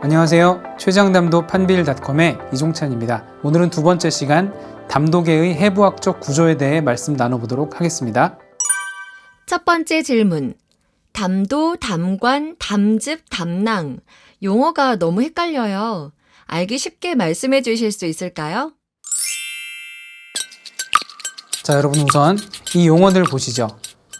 안녕하세요. 최장담도 판빌닷컴의 이종찬입니다. 오늘은 두 번째 시간 담독의 해부학적 구조에 대해 말씀 나눠보도록 하겠습니다. 첫 번째 질문. 담도, 담관, 담즙, 담낭. 용어가 너무 헷갈려요. 알기 쉽게 말씀해 주실 수 있을까요? 자, 여러분 우선 이 용어들 보시죠.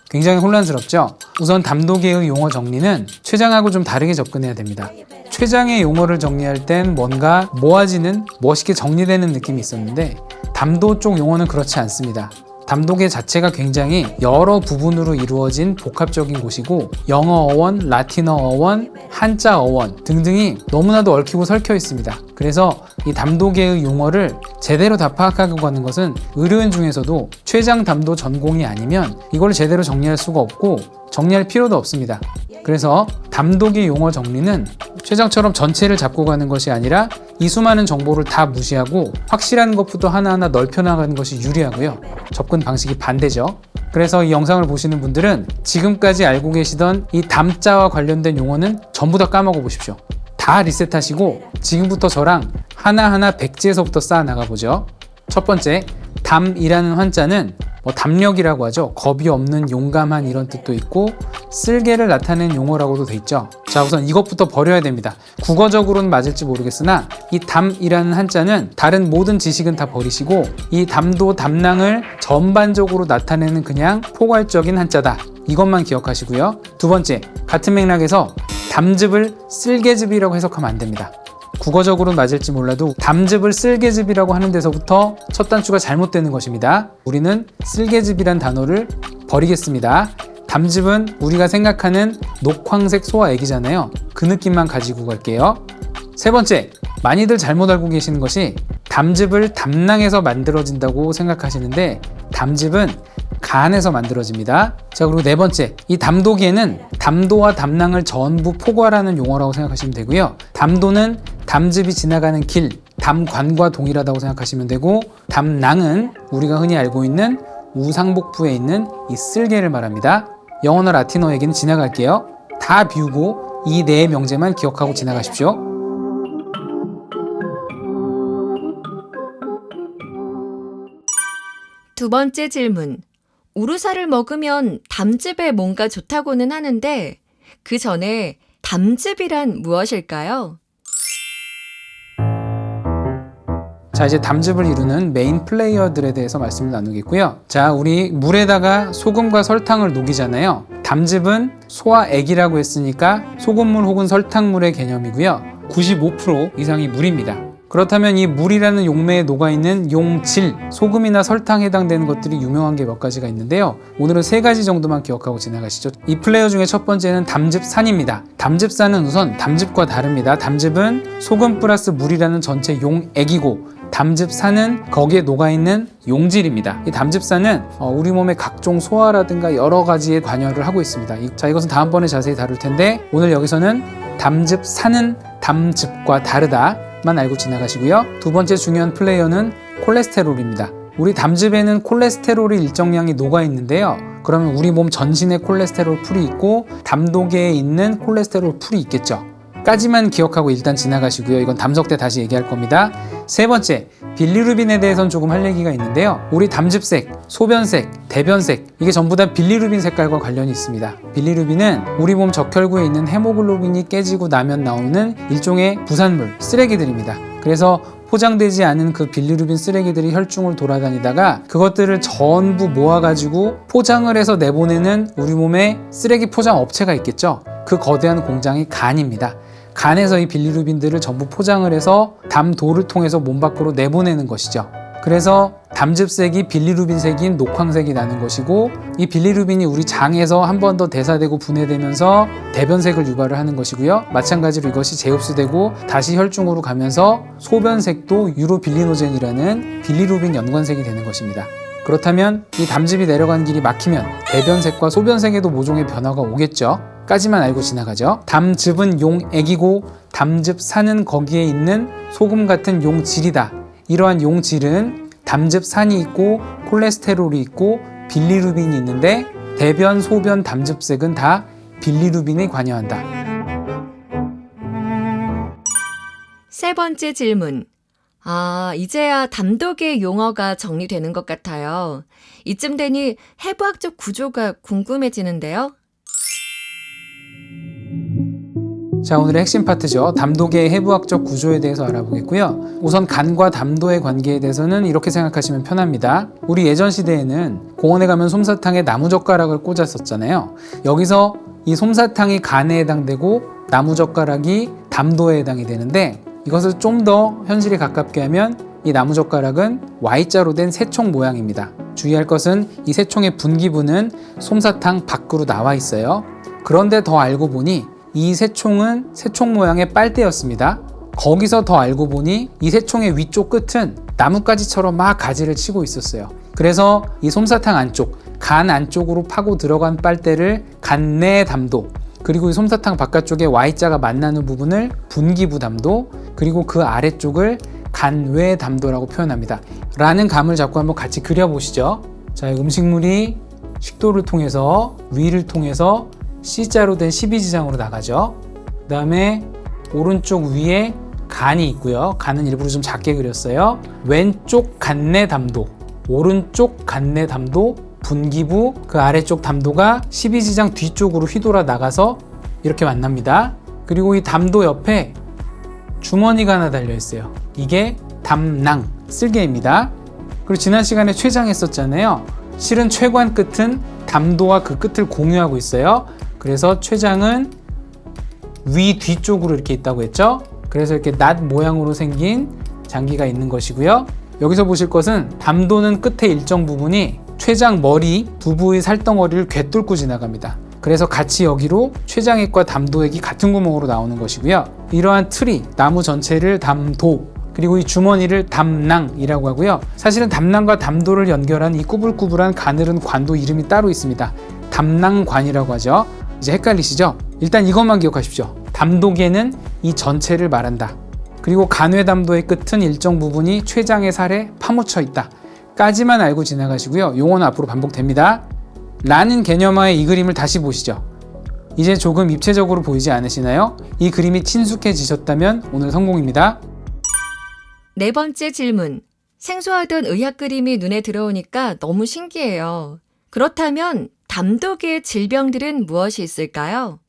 굉장히 혼란스럽죠? 우선 담독의 용어 정리는 최장하고 좀 다르게 접근해야 됩니다. 최장의 용어를 정리할 땐 뭔가 모아지는 멋있게 정리되는 느낌이 있었는데 담도 쪽 용어는 그렇지 않습니다. 담독의 자체가 굉장히 여러 부분으로 이루어진 복합적인 곳이고 영어 어원, 라틴어 어원, 한자 어원 등등이 너무나도 얽히고 설켜 있습니다. 그래서 이 담독의 용어를 제대로 다 파악하고 가는 것은 의료인 중에서도 최장 담도 전공이 아니면 이걸 제대로 정리할 수가 없고 정리할 필요도 없습니다. 그래서 담독의 용어 정리는 최장처럼 전체를 잡고 가는 것이 아니라 이 수많은 정보를 다 무시하고 확실한 것부터 하나하나 넓혀나가는 것이 유리하고요. 접근 방식이 반대죠. 그래서 이 영상을 보시는 분들은 지금까지 알고 계시던 이 담자와 관련된 용어는 전부 다 까먹어 보십시오. 다 리셋하시고 지금부터 저랑 하나하나 백지에서부터 쌓아 나가보죠. 첫 번째, 담이라는 한자는 담력이라고 하죠. 겁이 없는 용감한 이런 뜻도 있고 쓸개를 나타내는 용어라고도 돼 있죠. 자, 우선 이것부터 버려야 됩니다. 국어적으로는 맞을지 모르겠으나 이 담이라는 한자는 다른 모든 지식은 다 버리시고 이 담도, 담낭을 전반적으로 나타내는 그냥 포괄적인 한자다. 이것만 기억하시고요. 두 번째, 같은 맥락에서 담즙을 쓸개즙이라고 해석하면 안 됩니다. 국어적으로는 맞을지 몰라도 담즙을 쓸개즙이라고 하는 데서부터 첫 단추가 잘못되는 것입니다. 우리는 쓸개즙이란 단어를 버리겠습니다. 담즙은 우리가 생각하는 녹황색 소화액이잖아요. 그 느낌만 가지고 갈게요. 세 번째, 많이들 잘못 알고 계시는 것이 담즙을 담낭에서 만들어진다고 생각하시는데 담즙은 간에서 만들어집니다. 자, 그리고 네 번째, 이 담독에는 담도와 담낭을 전부 포괄하는 용어라고 생각하시면 되고요. 담도는 담즙이 지나가는 길, 담관과 동일하다고 생각하시면 되고 담낭은 우리가 흔히 알고 있는 우상복부에 있는 이 쓸개를 말합니다. 영어나 라틴어 얘기는 지나갈게요. 다 비우고 이 네 명제만 기억하고 지나가십시오. 두 번째 질문. 우루사를 먹으면 담즙에 뭔가 좋다고는 하는데 그 전에 담즙이란 무엇일까요? 자, 이제 담즙을 이루는 메인 플레이어들에 대해서 말씀을 나누겠고요. 자, 우리 물에다가 소금과 설탕을 녹이잖아요. 담즙은 소화액이라고 했으니까 소금물 혹은 설탕물의 개념이고요. 95% 이상이 물입니다. 그렇다면 이 물이라는 용매에 녹아있는 용질, 소금이나 설탕에 해당되는 것들이 유명한 게 몇 가지가 있는데요. 오늘은 세 가지 정도만 기억하고 지나가시죠. 이 플레이어 중에 첫 번째는 담즙산입니다. 담즙산은 우선 담즙과 다릅니다. 담즙은 소금 플러스 물이라는 전체 용액이고 담즙산은 거기에 녹아있는 용질입니다. 이 담즙산은 우리 몸의 각종 소화라든가 여러 가지에 관여를 하고 있습니다. 자, 이것은 다음번에 자세히 다룰 텐데 오늘 여기서는 담즙산은 담즙과 다르다 만 알고 지나가시고요. 두 번째 중요한 플레이어는 콜레스테롤입니다. 우리 담즙에는 콜레스테롤이 일정량이 녹아있는데요. 그러면 우리 몸 전신에 콜레스테롤 풀이 있고 담독에 있는 콜레스테롤 풀이 있겠죠. 까지만 기억하고 일단 지나가시고요. 이건 담석 때 다시 얘기할 겁니다. 세 번째, 빌리루빈에 대해서는 조금 할 얘기가 있는데요. 우리 담즙색, 소변색, 대변색 이게 전부 다 빌리루빈 색깔과 관련이 있습니다. 빌리루빈은 우리 몸 적혈구에 있는 헤모글로빈이 깨지고 나면 나오는 일종의 부산물, 쓰레기들입니다. 그래서 포장되지 않은 그 빌리루빈 쓰레기들이 혈중을 돌아다니다가 그것들을 전부 모아가지고 포장을 해서 내보내는 우리 몸의 쓰레기 포장 업체가 있겠죠. 그 거대한 공장이 간입니다. 간에서 이 빌리루빈들을 전부 포장을 해서 담도를 통해서 몸 밖으로 내보내는 것이죠. 그래서 담즙색이 빌리루빈색인 녹황색이 나는 것이고 이 빌리루빈이 우리 장에서 한 번 더 대사되고 분해되면서 대변색을 유발을 하는 것이고요. 마찬가지로 이것이 재흡수되고 다시 혈중으로 가면서 소변색도 유로빌리노젠이라는 빌리루빈 연관색이 되는 것입니다. 그렇다면 이 담즙이 내려가는 길이 막히면 대변색과 소변색에도 모종의 변화가 오겠죠. 까지만 알고 지나가죠. 담즙은 용액이고 담즙산은 거기에 있는 소금 같은 용질이다. 이러한 용질은 담즙산이 있고 콜레스테롤이 있고 빌리루빈이 있는데 대변, 소변, 담즙색은 다 빌리루빈에 관여한다. 세 번째 질문. 이제야 담독의 용어가 정리되는 것 같아요. 이쯤 되니 해부학적 구조가 궁금해지는데요. 자, 오늘의 핵심 파트죠. 담독의 해부학적 구조에 대해서 알아보겠고요. 우선 간과 담도의 관계에 대해서는 이렇게 생각하시면 편합니다. 우리 예전 시대에는 공원에 가면 솜사탕에 나무젓가락을 꽂았었잖아요. 여기서 이 솜사탕이 간에 해당되고 나무젓가락이 담도에 해당이 되는데, 이것을 좀 더 현실에 가깝게 하면 이 나무젓가락은 Y자로 된 새총 모양입니다. 주의할 것은 이 새총의 분기부는 솜사탕 밖으로 나와 있어요. 그런데 더 알고 보니 이 새총은 새총 모양의 빨대였습니다. 거기서 더 알고 보니 이 새총의 위쪽 끝은 나뭇가지처럼 막 가지를 치고 있었어요. 그래서 이 솜사탕 안쪽, 간 안쪽으로 파고 들어간 빨대를 간내 담도, 그리고 이 솜사탕 바깥쪽에 Y자가 만나는 부분을 분기부 담도, 그리고 그 아래쪽을 간외 담도라고 표현합니다. 라는 감을 잡고 한번 같이 그려보시죠. 자, 음식물이 식도를 통해서 위를 통해서 C자로 된 12지장으로 나가죠. 그 다음에 오른쪽 위에 간이 있고요. 간은 일부러 좀 작게 그렸어요. 왼쪽 간내 담도, 오른쪽 간내 담도, 분기부, 그 아래쪽 담도가 12지장 뒤쪽으로 휘돌아 나가서 이렇게 만납니다. 그리고 이 담도 옆에 주머니가 하나 달려 있어요. 이게 담낭, 쓸개입니다. 그리고 지난 시간에 췌장 했었잖아요. 실은 췌관 끝은 담도와 그 끝을 공유하고 있어요. 그래서 췌장은 위 뒤쪽으로 이렇게 있다고 했죠. 그래서 이렇게 낫 모양으로 생긴 장기가 있는 것이고요. 여기서 보실 것은 담도는 끝에 일정 부분이 췌장 머리 두 부의 살덩어리를 꿰뚫고 지나갑니다. 그래서 같이 여기로 췌장액과 담도액이 같은 구멍으로 나오는 것이고요. 이러한 틀이 나무 전체를 담도, 그리고 이 주머니를 담낭이라고 하고요. 사실은 담낭과 담도를 연결한 이 꾸불꾸불한 가늘은 관도 이름이 따로 있습니다. 담낭관이라고 하죠. 이제 헷갈리시죠? 일단 이것만 기억하십시오. 담도계는 이 전체를 말한다. 그리고 간외담도의 끝은 일정 부분이 췌장의 살에 파묻혀 있다. 까지만 알고 지나가시고요. 용어는 앞으로 반복됩니다. 라는 개념하에 이 그림을 다시 보시죠. 이제 조금 입체적으로 보이지 않으시나요? 이 그림이 친숙해지셨다면 오늘 성공입니다. 네 번째 질문. 생소하던 의학 그림이 눈에 들어오니까 너무 신기해요. 그렇다면 담독의 질병들은 무엇이 있을까요?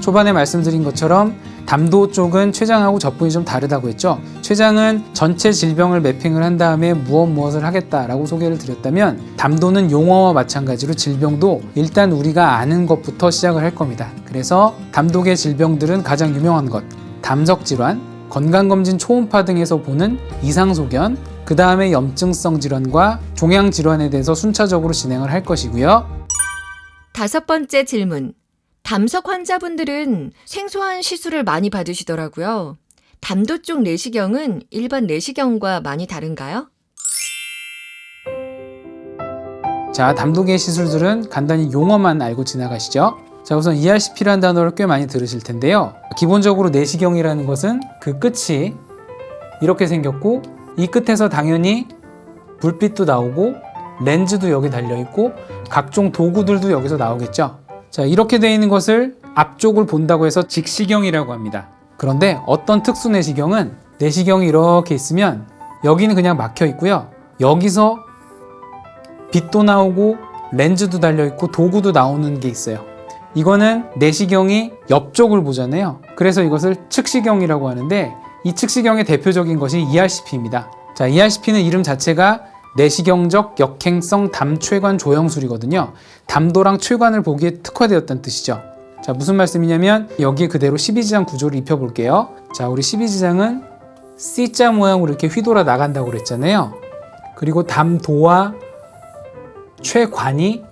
초반에 말씀드린 것처럼 담도 쪽은 췌장하고 접근이 좀 다르다고 했죠. 췌장은 전체 질병을 매핑을 한 다음에 무엇을 하겠다라고 소개를 드렸다면, 담도는 용어와 마찬가지로 질병도 일단 우리가 아는 것부터 시작을 할 겁니다. 그래서 담독의 질병들은 가장 유명한 것, 담석질환, 건강검진 초음파 등에서 보는 이상소견, 그 다음에 염증성 질환과 종양질환에 대해서 순차적으로 진행을 할 것이고요. 다섯 번째 질문. 담석 환자분들은 생소한 시술을 많이 받으시더라고요. 담도 쪽 내시경은 일반 내시경과 많이 다른가요? 자, 담독의 시술들은 간단히 용어만 알고 지나가시죠. 자, 우선 ERCP라는 단어를 꽤 많이 들으실 텐데요. 기본적으로 내시경이라는 것은 그 끝이 이렇게 생겼고, 이 끝에서 당연히 불빛도 나오고 렌즈도 여기 달려있고 각종 도구들도 여기서 나오겠죠. 자, 이렇게 되어 있는 것을 앞쪽을 본다고 해서 직시경이라고 합니다. 그런데 어떤 특수 내시경은 내시경이 이렇게 있으면 여기는 그냥 막혀 있고요. 여기서 빛도 나오고 렌즈도 달려있고 도구도 나오는 게 있어요. 이거는 내시경이 옆쪽을 보잖아요. 그래서 이것을 측시경이라고 하는데, 이 측시경의 대표적인 것이 ERCP입니다. 자, ERCP는 이름 자체가 내시경적 역행성 담췌관 조형술이거든요. 담도랑 췌관을 보기에 특화되었다는 뜻이죠. 자, 무슨 말씀이냐면 여기에 그대로 12지장 구조를 입혀볼게요. 자, 우리 12지장은 C자 모양으로 이렇게 휘돌아 나간다고 그랬잖아요. 그리고 담도와 췌관이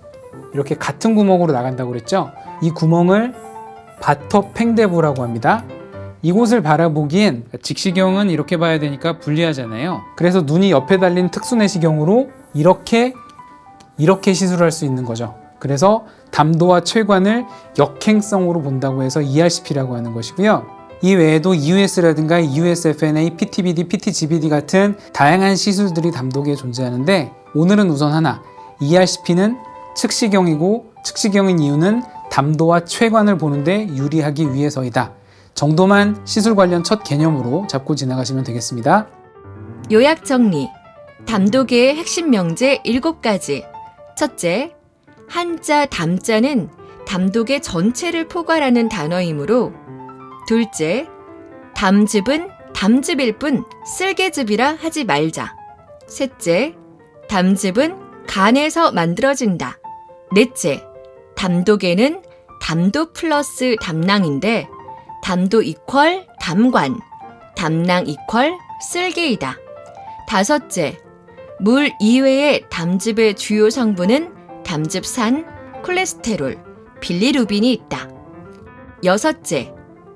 이렇게 같은 구멍으로 나간다고 그랬죠. 이 구멍을 바터팽대부라고 합니다. 이곳을 바라보기엔 직시경은 이렇게 봐야 되니까 불리하잖아요. 그래서 눈이 옆에 달린 특수내시경으로 이렇게 시술할 수 있는 거죠. 그래서 담도와 췌관을 역행성으로 본다고 해서 ERCP라고 하는 것이고요. 이 외에도 EUS라든가 EUSFNA, PTBD, PTGBD 같은 다양한 시술들이 담독에 존재하는데, 오늘은 우선 하나, ERCP는 측시경이고 측시경인 이유는 담도와 췌관을 보는데 유리하기 위해서이다. 정도만 시술 관련 첫 개념으로 잡고 지나가시면 되겠습니다. 요약 정리. 담독의 핵심 명제 7가지. 첫째, 한자 담자는 담독의 전체를 포괄하는 단어이므로. 둘째, 담즙은 담즙일 뿐 쓸개즙이라 하지 말자. 셋째, 담즙은 간에서 만들어진다. 넷째, 담독에는 담도 플러스 담낭인데 담도 이퀄 담관, 담낭 이퀄 쓸개이다. 다섯째, 물 이외의 담즙의 주요 성분은 담즙산, 콜레스테롤, 빌리루빈이 있다. 여섯째,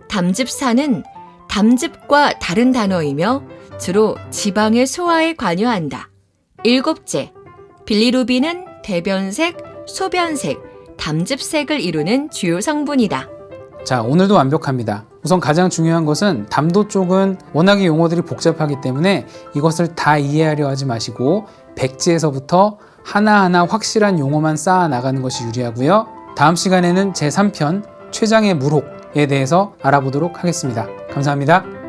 담즙산은 담즙과 다른 단어이며 주로 지방의 소화에 관여한다. 일곱째, 빌리루빈은 대변색, 소변색, 담즙색을 이루는 주요 성분이다. 자, 오늘도 완벽합니다. 우선 가장 중요한 것은 담도 쪽은 워낙에 용어들이 복잡하기 때문에 이것을 다 이해하려 하지 마시고 백지에서부터 하나하나 확실한 용어만 쌓아 나가는 것이 유리하고요. 다음 시간에는 제3편 최장의 물혹에 대해서 알아보도록 하겠습니다. 감사합니다.